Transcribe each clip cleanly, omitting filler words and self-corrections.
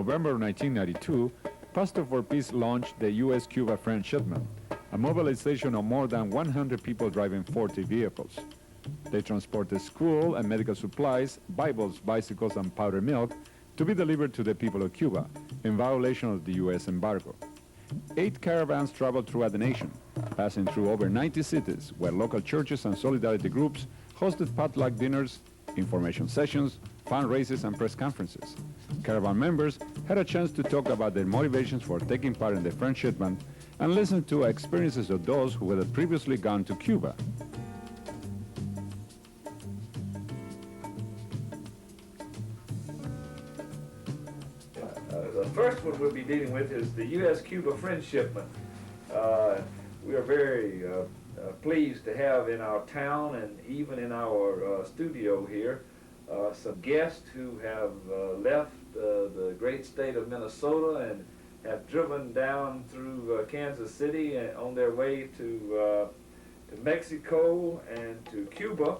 November 1992, Pastor for Peace launched the U.S.-Cuba friendshipment, a mobilization of more than 100 people driving 40 vehicles. They transported school and medical supplies, Bibles, bicycles, and powdered milk to be delivered to the people of Cuba in violation of the U.S. embargo. 8 caravans traveled throughout the nation, passing through over 90 cities where local churches and solidarity groups hosted potluck dinners, information sessions, fundraisers, and press conferences. Caravan members had a chance to talk about their motivations for taking part in the friendshipment and listen to experiences of those who had previously gone to Cuba. The first one we'll be dealing with is the U.S.-Cuba friendshipment. We are very pleased to have in our town and even in our studio here some guests who have left the great state of Minnesota and have driven down through Kansas City and on their way to Mexico and to Cuba.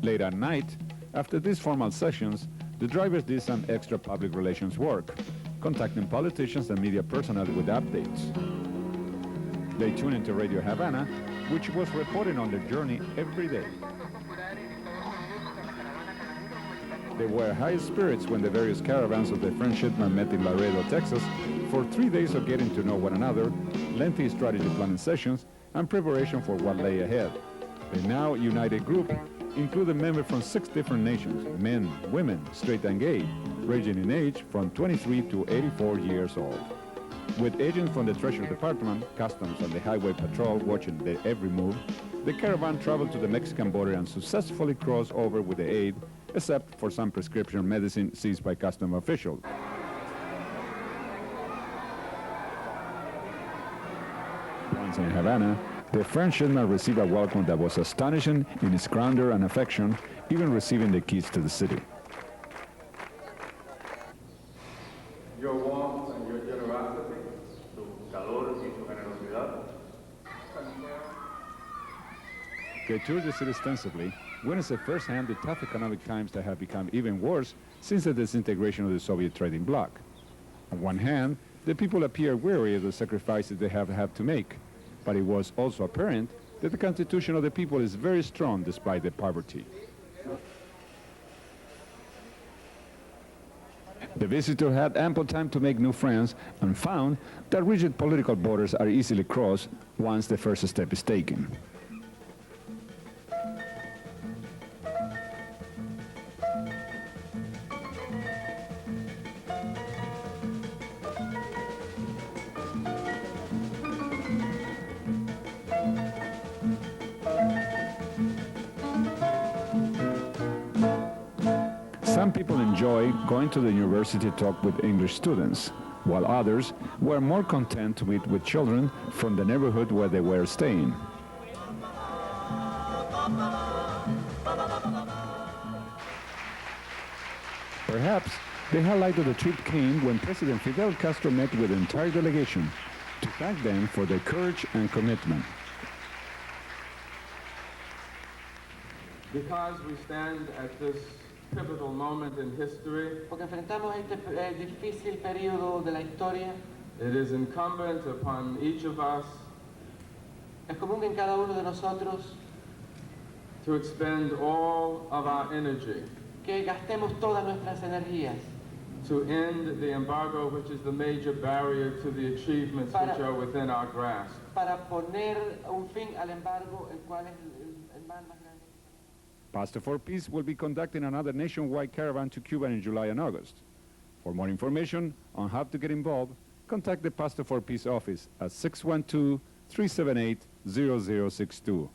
Late at night, after these formal sessions, the drivers did some extra public relations work, contacting politicians and media personnel with updates. They tuned into Radio Havana, which was reporting on their journey every day. They were high spirits when the various caravans of the friendshipment met in Laredo, Texas, for 3 days of getting to know one another, lengthy strategy planning sessions, and preparation for what lay ahead. The now united group included members from 6 different nations, men, women, straight and gay, ranging in age from 23 to 84 years old. With agents from the Treasury Department, Customs, and the Highway Patrol watching their every move, the caravan traveled to the Mexican border and successfully crossed over with the aid, except for some prescription medicine seized by custom officials. Once in Havana, the friendshipment received a welcome that was astonishing in its grandeur and affection, even receiving the keys to the city. Your warmth and your generosity, tu calor y tu generosidad. They toured the city extensively, witnessing firsthand the tough economic times that have become even worse since the disintegration of the Soviet trading bloc. On one hand, the people appear weary of the sacrifices they have had to make, but it was also apparent that the constitution of the people is very strong despite the poverty. The visitor had ample time to make new friends and found that rigid political borders are easily crossed once the first step is taken. Some people enjoy going to the university to talk with English students, while others were more content to meet with children from the neighborhood where they were staying. Perhaps the highlight of the trip came when President Fidel Castro met with the entire delegation to thank them for their courage and commitment. Because we stand at this pivotal moment in history, porque enfrentamos este difícil periodo de la historia, it is incumbent upon each of us es común en cada uno de nosotros to expend all of our energy que gastemos todas nuestras energías to end the embargo, which is the major barrier to the achievements which are within our grasp. para poner un fin al embargo, el cual es el mal más grande. Pastor for Peace will be conducting another nationwide caravan to Cuba in July and August. For more information on how to get involved, contact the Pastor for Peace office at 612-378-0062.